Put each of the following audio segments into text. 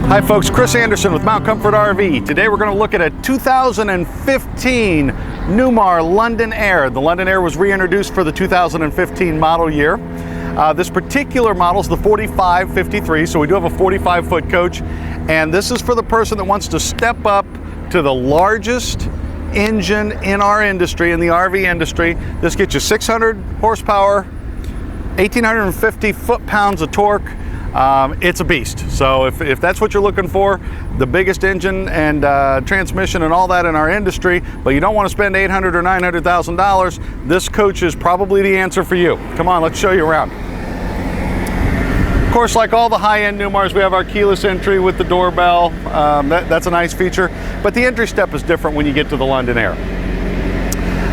Hi folks, Chris Anderson with Mount Comfort RV. Today we're going to look at a 2015 Newmar London Aire. The London Aire was reintroduced for the 2015 model year. This particular model is the 4553, so we do have a 45-foot coach, and this is for the person that wants to step up to the largest engine in our industry, in the RV industry. This gets you 600 horsepower, 1,850 foot-pounds of torque. It's a beast. So if that's what you're looking for, the biggest engine and transmission and all that in our industry, but you don't want to spend $800,000 or $900,000, this coach is probably the answer for you. Come on, let's show you around. Of course, like all the high-end Newmars, we have our keyless entry with the doorbell. That's a nice feature, but the entry step is different when you get to the London Aire.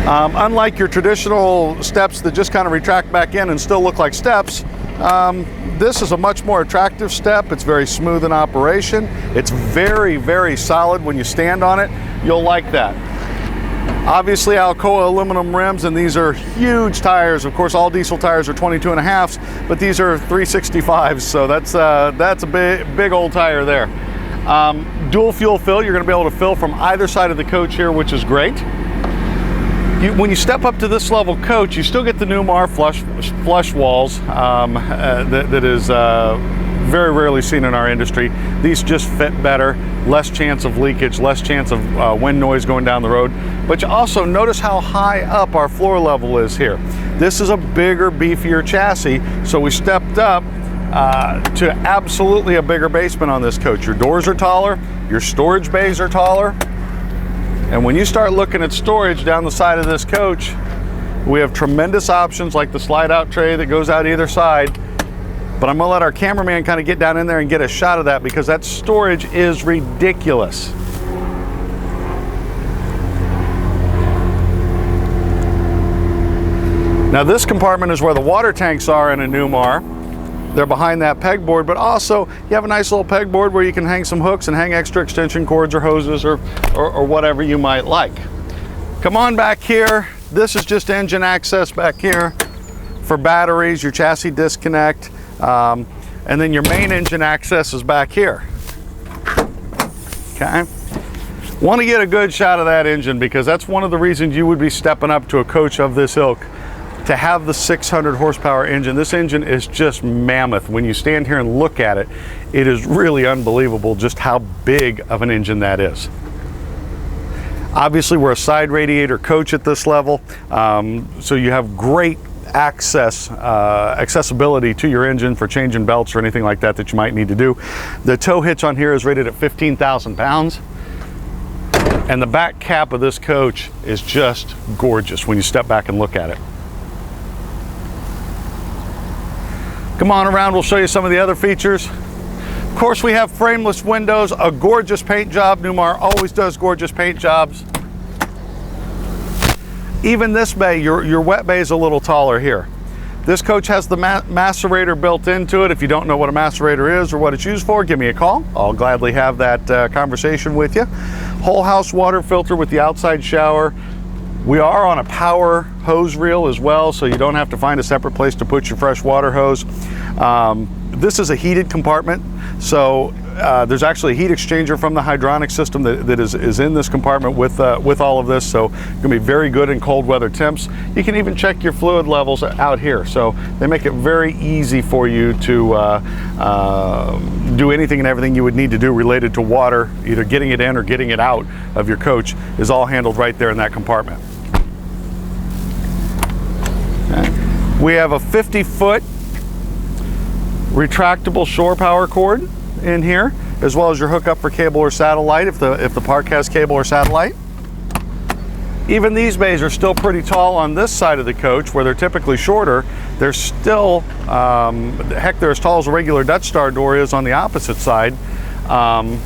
Unlike your traditional steps that just kind of retract back in and still look like steps, this is a much more attractive step. It's very smooth in operation. It's very, very solid when you stand on it. You'll like that. Obviously Alcoa aluminum rims, and these are huge tires. Of course, all diesel tires are 22.5s, but these are 365s, so that's a big old tire there. Dual fuel fill, you're going to be able to fill from either side of the coach here, which is great. When you step up to this level coach, you still get the Newmar flush walls that is very rarely seen in our industry. These just fit better, less chance of leakage, less chance of wind noise going down the road. But you also notice how high up our floor level is here. This is a bigger, beefier chassis, so we stepped up to absolutely a bigger basement on this coach. Your doors are taller, your storage bays are taller. And when you start looking at storage down the side of this coach, we have tremendous options like the slide out tray that goes out either side. But I'm gonna let our cameraman kind of get down in there and get a shot of that, because that storage is ridiculous. Now this compartment is where the water tanks are in a Newmar. They're behind that pegboard, but also you have a nice little pegboard where you can hang some hooks and hang extra extension cords or hoses or whatever you might like. Come on back here. This is just engine access back here for batteries, your chassis disconnect, and then your main engine access is back here. Okay. Want to get a good shot of that engine, because that's one of the reasons you would be stepping up to a coach of this ilk. To have the 600 horsepower engine, this engine is just mammoth. When you stand here and look at it, it is really unbelievable just how big of an engine that is. Obviously, we're a side radiator coach at this level, so you have great accessibility to your engine for changing belts or anything like that you might need to do. The tow hitch on here is rated at 15,000 pounds. And the back cap of this coach is just gorgeous when you step back and look at it. Come on around, we'll show you some of the other features. Of course, we have frameless windows, a gorgeous paint job. Newmar always does gorgeous paint jobs. Even this bay, your wet bay is a little taller here. This coach has the macerator built into it. If you don't know what a macerator is or what it's used for, give me a call. I'll gladly have that conversation with you. Whole house water filter with the outside shower. We are on a power hose reel as well, so you don't have to find a separate place to put your fresh water hose. This is a heated compartment, so there's actually a heat exchanger from the hydronic system that is in this compartment with all of this, so it's gonna be very good in cold weather temps. You can even check your fluid levels out here, so they make it very easy for you to do anything and everything you would need to do related to water. Either getting it in or getting it out of your coach is all handled right there in that compartment. We have a 50-foot retractable shore power cord in here, as well as your hookup for cable or satellite if the park has cable or satellite. Even these bays are still pretty tall on this side of the coach, where they're typically shorter. They're still, heck, they're as tall as a regular Dutch Star door is on the opposite side, on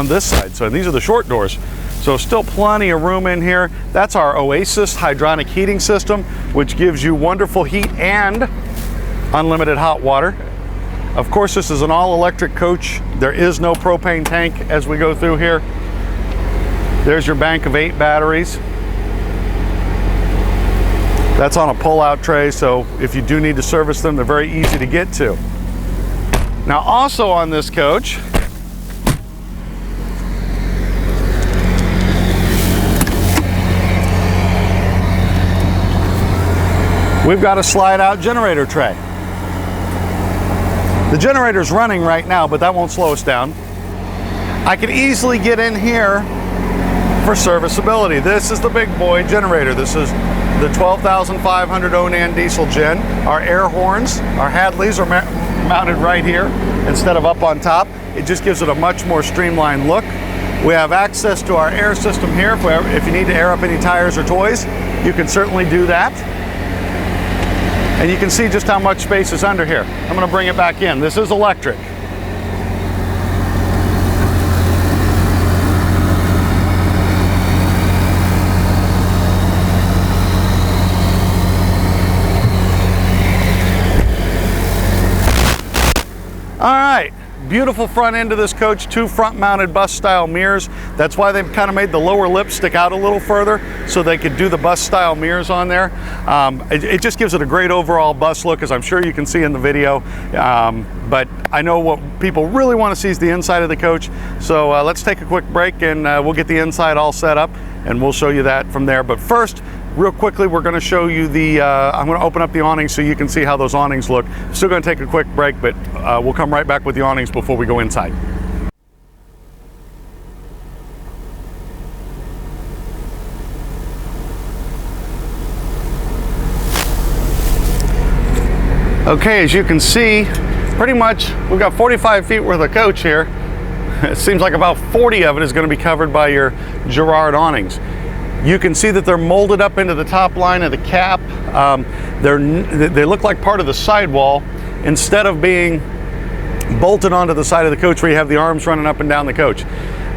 this side. So these are the short doors. So still plenty of room in here. That's our Oasis hydronic heating system, which gives you wonderful heat and unlimited hot water. Of course, this is an all-electric coach. There is no propane tank as we go through here. There's your bank of 8 batteries. That's on a pull-out tray, so if you do need to service them, they're very easy to get to. Now, also on this coach, We've got a slide out generator tray. The generator's running right now, but that won't slow us down. I could easily get in here for serviceability. This is the big boy generator. This is the 12,500 Onan diesel gen. Our air horns, our Hadleys are mounted right here instead of up on top. It just gives it a much more streamlined look. We have access to our air system here. If you need to air up any tires or toys, you can certainly do that. And you can see just how much space is under here. I'm going to bring it back in. This is electric. All right, beautiful front end of this coach, 2 front mounted bus style mirrors. That's why they've kind of made the lower lip stick out a little further so they could do the bus style mirrors on there. It just gives it a great overall bus look, as I'm sure you can see in the video. But I know what people really want to see is the inside of the coach. So let's take a quick break and we'll get the inside all set up and we'll show you that from there. But first, real quickly, we're going to show you the, I'm going to open up the awnings so you can see how those awnings look. Still going to take a quick break, but we'll come right back with the awnings before we go inside. Okay, as you can see, pretty much we've got 45 feet worth of coach here. It seems like about 40 of it is going to be covered by your Girard awnings. You can see that they're molded up into the top line of the cap. They look like part of the sidewall instead of being bolted onto the side of the coach where you have the arms running up and down the coach.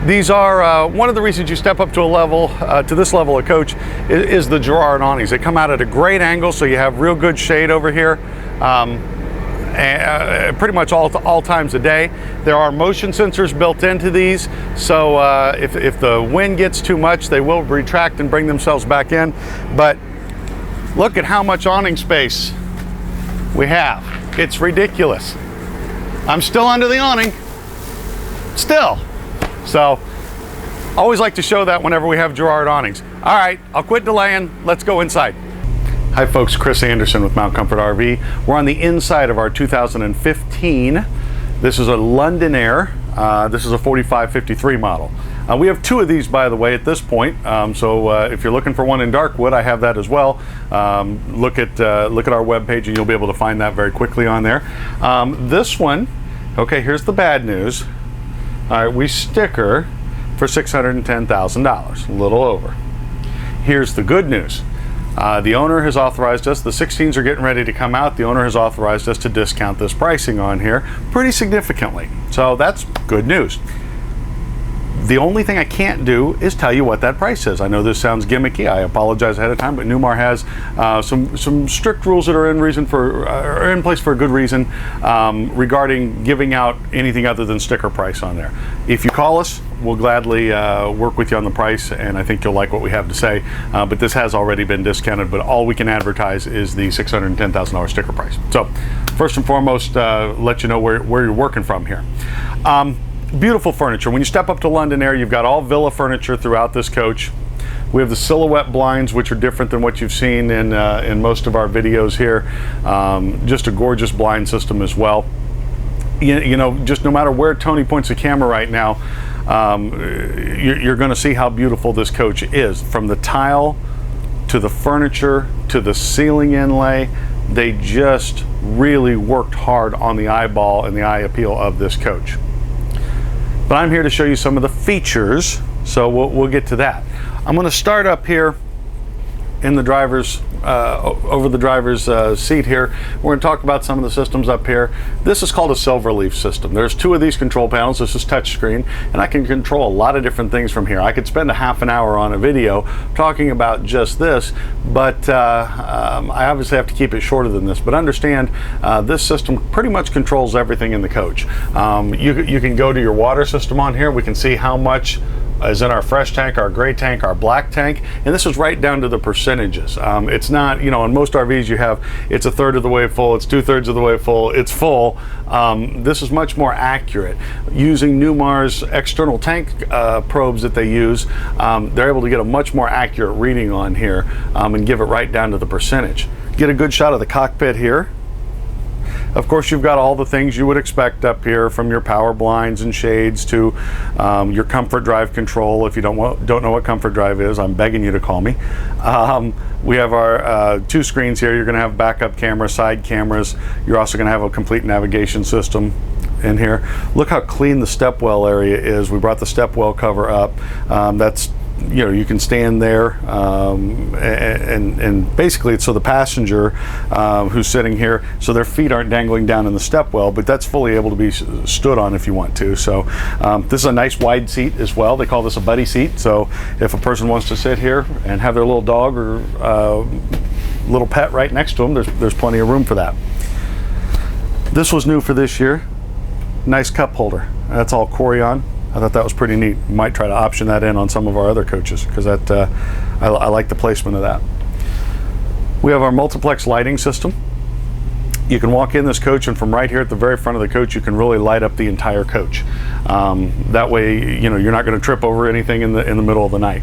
These are one of the reasons you step up to a level, to this level of coach, is the Girard awnings. They come out at a great angle, so you have real good shade over here. Pretty much all times a day. There are motion sensors built into these, so if the wind gets too much, they will retract and bring themselves back in. But look at how much awning space we have. It's ridiculous. I'm still under the awning, still. So always like to show that whenever we have Girard awnings. All right, I'll quit delaying. Let's go inside. Hi folks, Chris Anderson with Mount Comfort RV. We're on the inside of our 2015. This is a London Aire. This is a 4553 model. We have 2 of these, by the way, at this point. So if you're looking for one in dark wood, I have that as well. Look at our webpage and you'll be able to find that very quickly on there. This one, okay, here's the bad news. All right, we sticker for $610,000, a little over. Here's the good news. The owner has authorized us, the 16s are getting ready to come out, the owner has authorized us to discount this pricing on here pretty significantly. So that's good news. The only thing I can't do is tell you what that price is. I know this sounds gimmicky, I apologize ahead of time, but Newmar has some strict rules that are in place for a good reason regarding giving out anything other than sticker price on there. If you call us, we'll gladly work with you on the price, and I think you'll like what we have to say. But this has already been discounted, but all we can advertise is the $610,000 sticker price. So first and foremost, let you know where you're working from here. Beautiful furniture. When you step up to London Aire, you've got all villa furniture throughout this coach. We have the silhouette blinds, which are different than what you've seen in most of our videos here. Just a gorgeous blind system as well. You know, just no matter where Tony points the camera right now, you're going to see how beautiful this coach is. From the tile to the furniture to the ceiling inlay, they just really worked hard on the eyeball and the eye appeal of this coach. But I'm here to show you some of the features, so we'll get to that. I'm going to start up here in the driver's over the driver's seat here. We're going to talk about some of the systems up here. This is called a Silverleaf system. There's 2 of these control panels. This is touchscreen, and I can control a lot of different things from here. I could spend a half an hour on a video talking about just this, but I obviously have to keep it shorter than this. But understand, this system pretty much controls everything in the coach. You can go to your water system on here. We can see how much is in our fresh tank, our gray tank, our black tank, and this is right down to the percentages. It's not, you know, in most RVs you have, it's a third of the way full, it's 2/3 of the way full, it's full. This is much more accurate. Using Newmar's external tank probes that they use, they're able to get a much more accurate reading on here and give it right down to the percentage. Get a good shot of the cockpit here. Of course, you've got all the things you would expect up here, from your power blinds and shades to your comfort drive control. If you don't know what comfort drive is, I'm begging you to call me. We have our 2 screens here. You're going to have backup camera, side cameras. You're also going to have a complete navigation system in here. Look how clean the stepwell area is. We brought the stepwell cover up. That's, you know, you can stand there and basically it's so the passenger who's sitting here, so their feet aren't dangling down in the stepwell, but that's fully able to be stood on if you want to. So this is a nice wide seat as well. They call this a buddy seat, so if a person wants to sit here and have their little dog or little pet right next to them, there's plenty of room for that. This was new for this year. Nice cup holder. That's all Corian. I thought that was pretty neat. Might try to option that in on some of our other coaches, because that I like the placement of that. We have our multiplex lighting system. You can walk in this coach, and from right here at the very front of the coach, you can really light up the entire coach. That way, you know, you're not going to trip over anything in the middle of the night.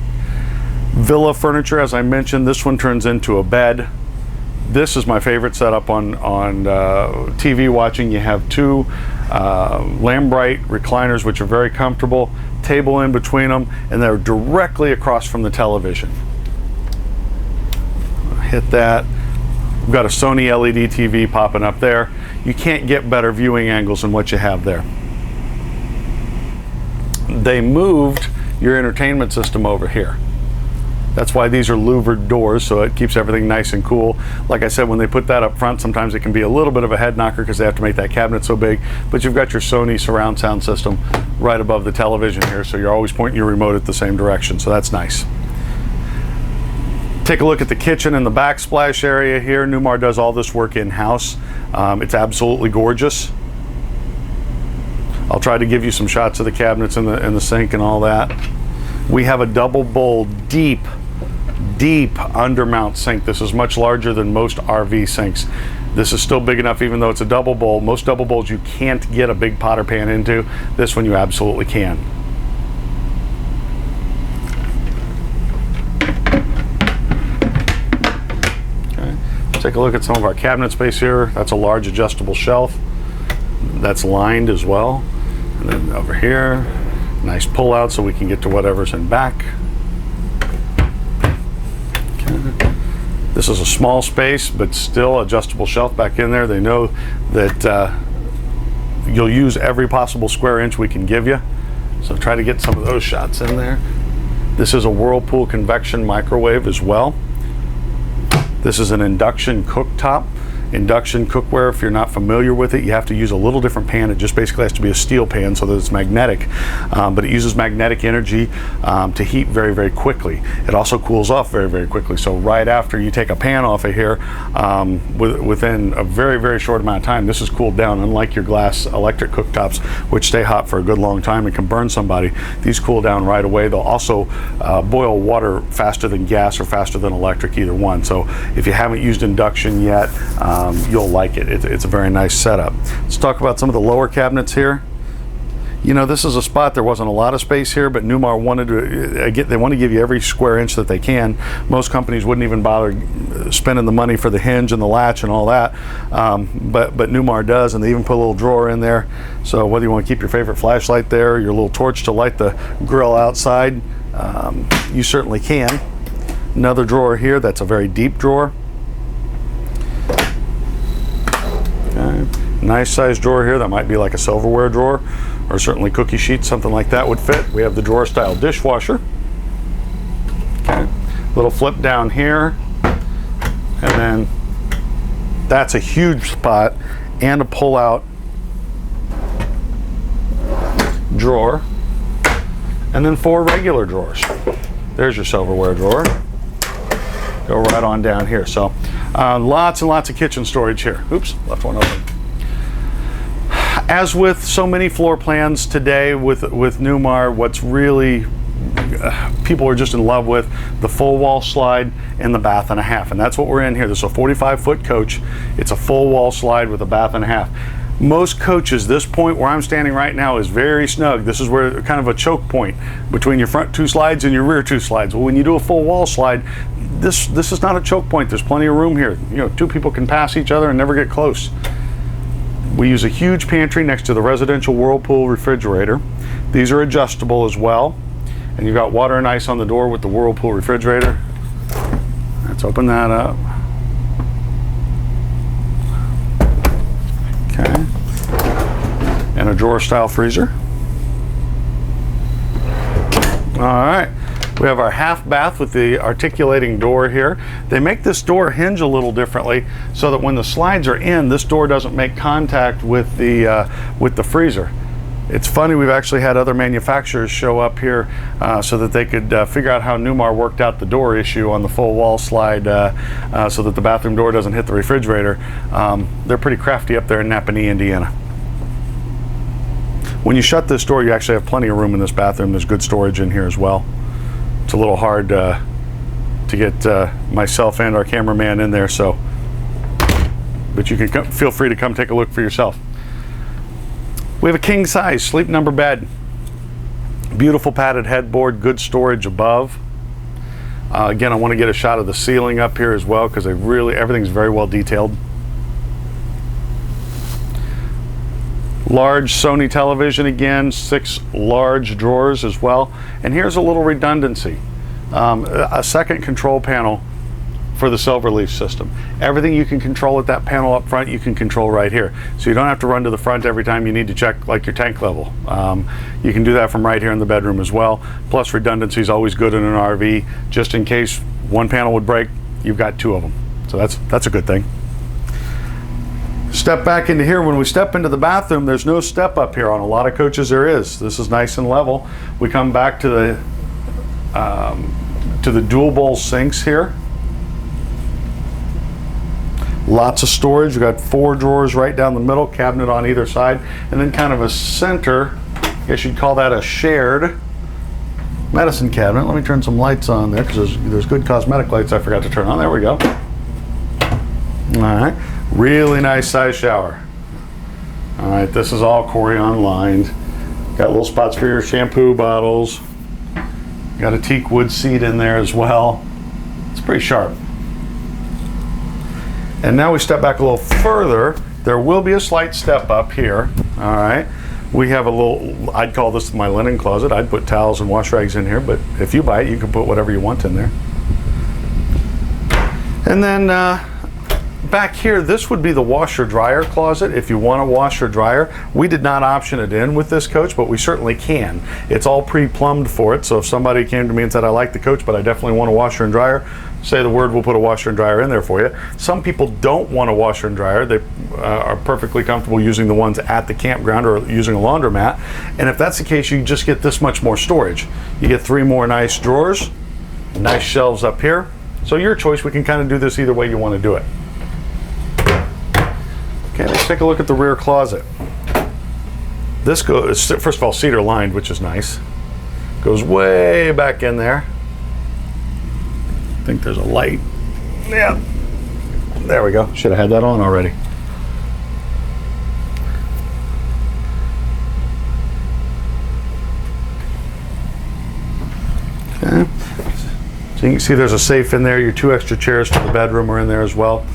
Villa furniture, as I mentioned, this one turns into a bed. This is my favorite setup on TV watching. You have 2 Lambright recliners, which are very comfortable, table in between them, and they're directly across from the television. Hit that. We've got a Sony LED TV popping up there. You can't get better viewing angles than what you have there. They moved your entertainment system over here. That's why these are louvered doors, so it keeps everything nice and cool. Like I said, when they put that up front, sometimes it can be a little bit of a head knocker because they have to make that cabinet so big, but you've got your Sony surround sound system right above the television here, so you're always pointing your remote at the same direction, so that's nice. Take a look at the kitchen and the backsplash area here. Newmar does all this work in-house. It's absolutely gorgeous. I'll try to give you some shots of the cabinets and the sink and all that. We have a double bowl, deep undermount sink. This is much larger than most RV sinks. This is still big enough, even though it's a double bowl. Most double bowls you can't get a big potter pan into. This one you absolutely can. Okay. Take a look at some of our cabinet space here. That's a large adjustable shelf. That's lined as well. And then over here, nice pull out so we can get to whatever's in back. Okay. This is a small space, but still adjustable shelf back in there. They know that you'll use every possible square inch we can give you. So try to get some of those shots in there. This is a Whirlpool convection microwave as well. This is an induction cooktop. Induction cookware, if you're not familiar with it, you have to use a little different pan. It just basically has to be a steel pan so that it's magnetic, but it uses magnetic energy to heat very, very quickly. It also cools off very, very quickly. So right after you take a pan off of here, within a very, very short amount of time, this is cooled down. Unlike your glass electric cooktops, which stay hot for a good long time and can burn somebody, these cool down right away. They'll also boil water faster than gas or faster than electric, either one. So if you haven't used induction yet, you'll like it. It's a very nice setup. Let's talk about some of the lower cabinets here. You know, this is a spot, there wasn't a lot of space here, but Newmar wanted to, they want to give you every square inch that they can. Most companies wouldn't even bother spending the money for the hinge and the latch and all that, but Newmar does, and they even put a little drawer in there. So whether you want to keep your favorite flashlight there, your little torch to light the grill outside, you certainly can. Another drawer here, that's a very deep drawer. Okay. Nice size drawer here, that might be like a silverware drawer, or certainly cookie sheets, something like that would fit. We have the drawer style dishwasher. Okay. Little flip down here, and then that's a huge spot, and a pull out drawer, and then 4 regular drawers. There's your silverware drawer. Go right on down here. So lots and lots of kitchen storage here. Oops, left one open. As with so many floor plans today with Newmar, what's really people are just in love with the full wall slide and the bath and a half, and that's what we're in here. This is a 45-foot coach. It's a full wall slide with a bath and a half. Most coaches, this point where I'm standing right now is very snug. This is where kind of a choke point between your front 2 slides and your rear 2 slides. Well, when you do a full wall slide, this is not a choke point. There's plenty of room here. You know, 2 people can pass each other and never get close. We use a huge pantry next to the residential Whirlpool refrigerator. These are adjustable as well. And you've got water and ice on the door with the Whirlpool refrigerator. Let's open that up. Okay. And a drawer style freezer. All right. We have our half bath with the articulating door here. They make this door hinge a little differently so that when the slides are in, this door doesn't make contact with the freezer. It's funny, we've actually had other manufacturers show up here so that they could figure out how Newmar worked out the door issue on the full wall slide so that the bathroom door doesn't hit the refrigerator. They're pretty crafty up there in Napanee, Indiana. When you shut this door, you actually have plenty of room in this bathroom. There's good storage in here as well. It's a little hard to get myself and our cameraman in there, but you can feel free to come take a look for yourself. We have a king size sleep number bed. Beautiful padded headboard, good storage above. Again, I want to get a shot of the ceiling up here as well because everything's very well detailed. Large Sony television again, 6 large drawers as well. And here's a little redundancy. A second control panel for the Silverleaf system. Everything you can control at that panel up front, you can control right here. So you don't have to run to the front every time you need to check like your tank level. You can do that from right here in the bedroom as well. Plus redundancy is always good in an RV. Just in case one panel would break, you've got 2 of them. So that's a good thing. Step back into here. When we step into the bathroom, there's no step up here. On a lot of coaches there is. This is nice and level. We come back to the dual bowl sinks here. Lots of storage. We've got 4 drawers right down the middle, cabinet on either side, and then kind of a center, I guess you'd call that a shared medicine cabinet. Let me turn some lights on there because there's good cosmetic lights I forgot to turn on. There we go. All right. Really nice size shower. All right, this is all Corian lined. Got little spots for your shampoo bottles. Got a teak wood seat in there as well. It's pretty sharp. And now we step back a little further. There will be a slight step up here. All right. We have a little, I'd call this my linen closet. I'd put towels and wash rags in here, but if you buy it, you can put whatever you want in there. And then back here, this would be the washer dryer closet. If you want a washer dryer, we did not option it in with this coach, but we certainly can. It's all pre-plumbed for it. So if somebody came to me and said, I like the coach, but I definitely want a washer and dryer, say the word, we'll put a washer and dryer in there for you. Some people don't want a washer and dryer. They are perfectly comfortable using the ones at the campground or using a laundromat. And if that's the case, you just get this much more storage. You get 3 more nice drawers, nice shelves up here. So your choice. We can kind of do this either way you want to do it. Okay, let's take a look at the rear closet. This goes, first of all, cedar lined, which is nice. Goes way back in there. I think there's a light. Yeah, there we go. Should have had that on already. Okay. So you can see there's a safe in there. Your 2 extra chairs for the bedroom are in there as well.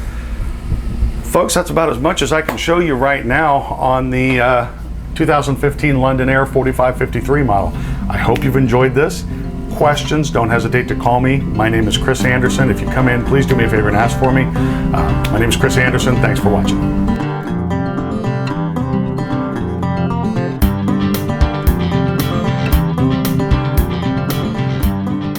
Folks, that's about as much as I can show you right now on the 2015 London Aire 4553 model. I hope you've enjoyed this. Questions, don't hesitate to call me. My name is Chris Anderson. If you come in, please do me a favor and ask for me. My name is Chris Anderson. Thanks for watching.